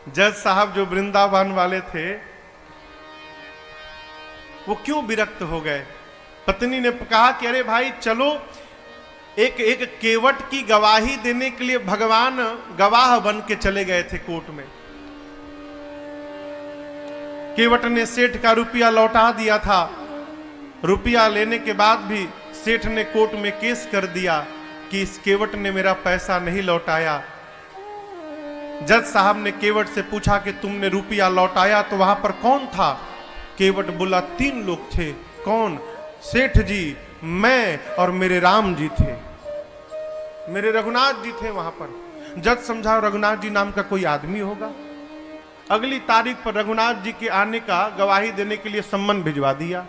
जज साहब जो वृंदावन वाले थे वो क्यों विरक्त हो गए। पत्नी ने कहा कि अरे भाई चलो, एक केवट की गवाही देने के लिए भगवान गवाह बन के चले गए थे कोर्ट में। केवट ने सेठ का रुपया लौटा दिया था। रुपया लेने के बाद भी सेठ ने कोर्ट में केस कर दिया कि इस केवट ने मेरा पैसा नहीं लौटाया। जज साहब ने केवट से पूछा कि तुमने रुपया लौटाया तो वहां पर कौन था। केवट बोला 3 लोग थे। कौन? सेठ जी, मैं और मेरे राम जी थे, मेरे रघुनाथ जी थे वहां पर। जज समझा रघुनाथ जी नाम का कोई आदमी होगा। अगली तारीख पर रघुनाथ जी के आने का गवाही देने के लिए सम्मन भिजवा दिया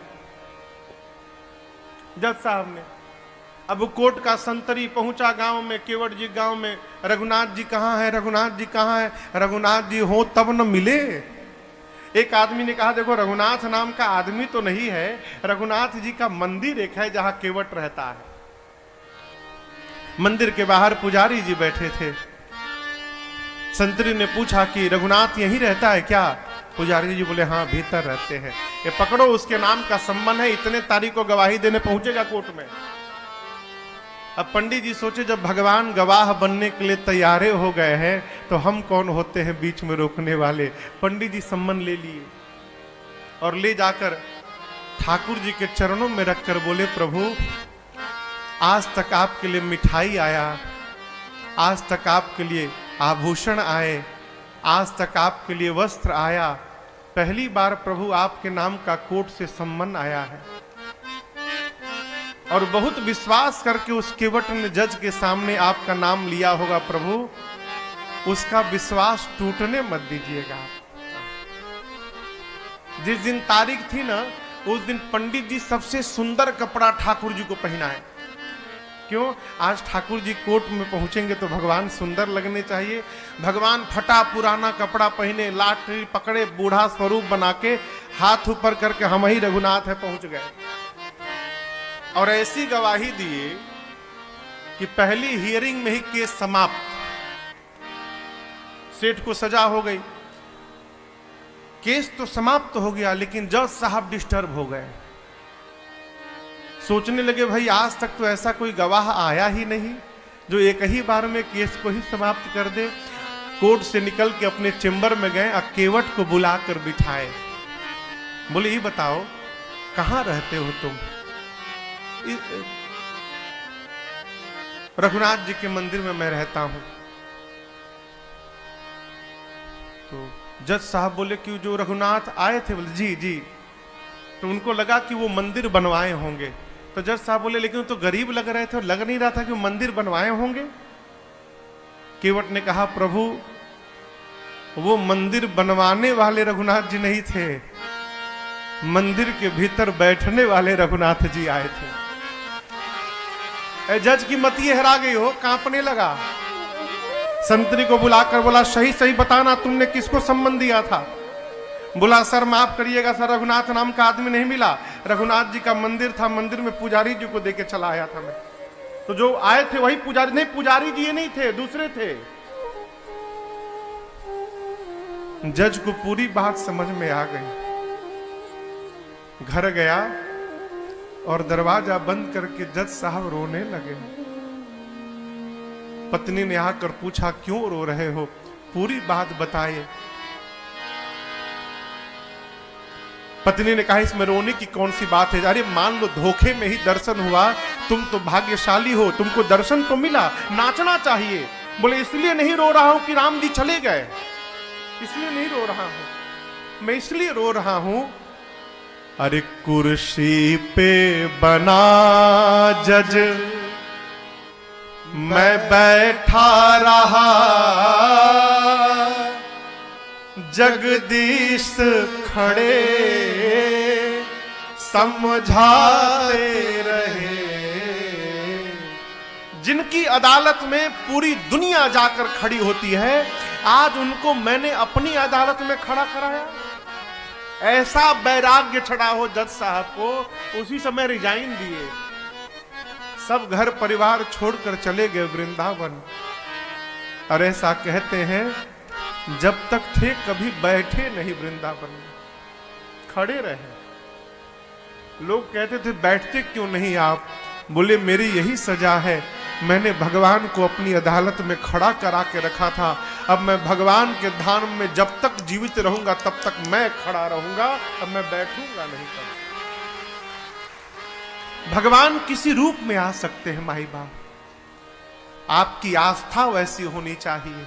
जज साहब ने। अब कोर्ट का संतरी पहुंचा गांव में, केवट जी गांव में, रघुनाथ जी कहां है, रघुनाथ जी कहां है, रघुनाथ जी हो तब न मिले। एक आदमी ने कहा देखो रघुनाथ नाम का आदमी तो नहीं है, रघुनाथ जी का मंदिर एक है जहां केवट रहता है। मंदिर के बाहर पुजारी जी बैठे थे। संतरी ने पूछा कि रघुनाथ यहीं रहता है क्या? पुजारी जी बोले हाँ भीतर रहते हैं। ये पकड़ो, उसके नाम का सम्मान है, इतने तारीख को गवाही देने पहुंचेगा कोर्ट में। अब पंडित जी सोचे जब भगवान गवाह बनने के लिए तैयारे हो गए हैं तो हम कौन होते हैं बीच में रोकने वाले। पंडित जी सम्मन ले लिए और ले जाकर ठाकुर जी के चरणों में रखकर बोले प्रभु आज तक आपके लिए मिठाई आया, आज तक आपके लिए आभूषण आए, आज तक आपके लिए वस्त्र आया, पहली बार प्रभु आपके नाम का कोर्ट से सम्मन आया है। और बहुत विश्वास करके उस केवट ने जज के सामने आपका नाम लिया होगा प्रभु, उसका विश्वास टूटने मत दीजिएगा। जिस दिन तारीख थी ना उस दिन पंडित जी सबसे सुंदर कपड़ा ठाकुर जी को पहनाए। क्यों? आज ठाकुर जी कोर्ट में पहुंचेंगे तो भगवान सुंदर लगने चाहिए। भगवान फटा पुराना कपड़ा पहने, लाठी पकड़े, बूढ़ा स्वरूप बना के हाथ ऊपर करके हम ही रघुनाथ है पहुंच गए। और ऐसी गवाही दिए कि पहली हियरिंग में ही केस समाप्त। सेठ को सजा हो गई, केस तो समाप्त हो गया, लेकिन जज साहब डिस्टर्ब हो गए। सोचने लगे भाई आज तक तो ऐसा कोई गवाह आया ही नहीं जो एक ही बार में केस को ही समाप्त कर दे। कोर्ट से निकल के अपने चेंबर में गए, केवट को बुलाकर बिठाए। बोले ये बताओ कहां रहते हो तुम? रघुनाथ जी के मंदिर में मैं रहता हूं। तो जज साहब बोले कि जो रघुनाथ आए थे, बोले जी जी। तो उनको लगा कि वो मंदिर बनवाए होंगे। तो जज साहब बोले लेकिन तो गरीब लग रहे थे और लग नहीं रहा था कि वो मंदिर बनवाए होंगे। केवट ने कहा प्रभु वो मंदिर बनवाने वाले रघुनाथ जी नहीं थे, मंदिर के भीतर बैठने वाले रघुनाथ जी आए थे। जज की मति हरा गई हो, कांपने लगा। संतरी को बुलाकर बोला सही सही बताना तुमने किसको सम्मन दिया था? बोला सर माफ करिएगा सर, रघुनाथ नाम का आदमी नहीं मिला। रघुनाथ जी का मंदिर था, मंदिर में पुजारी जी को देके चला आया था मैं। तो जो आए थे वही पुजारी, नहीं पुजारी जी ये नहीं थे, दूसरे थे। जज को पूरी बात समझ में आ गई। घर गया और दरवाजा बंद करके जज साहब रोने लगे। पत्नी ने आकर पूछा क्यों रो रहे हो? पूरी बात बताए। पत्नी ने कहा इसमें रोने की कौन सी बात है? अरे मान लो धोखे में ही दर्शन हुआ, तुम तो भाग्यशाली हो, तुमको दर्शन तो मिला, नाचना चाहिए। बोले इसलिए नहीं रो रहा हूं कि राम जी चले गए, इसलिए नहीं रो रहा हूं, मैं इसलिए रो रहा हूं अरे कुर्सी पे बना जज मैं बैठा रहा, जगदीश खड़े समझाते रहे। जिनकी अदालत में पूरी दुनिया जाकर खड़ी होती है, आज उनको मैंने अपनी अदालत में खड़ा कराया। ऐसा वैराग्य चढ़ा हो जज साहब को, उसी समय रिजाइन दिए, सब घर परिवार छोड़कर चले गए वृंदावन। और ऐसा कहते हैं जब तक थे कभी बैठे नहीं वृंदावन में, खड़े रहे। लोग कहते थे बैठते क्यों नहीं आप? बोले मेरी यही सजा है, मैंने भगवान को अपनी अदालत में खड़ा करा के रखा था, अब मैं भगवान के धाम में जब तक जीवित रहूंगा तब तक मैं खड़ा रहूंगा, अब मैं बैठूंगा नहीं करूंगा। भगवान किसी रूप में आ सकते हैं माई बाप, आपकी आस्था वैसी होनी चाहिए।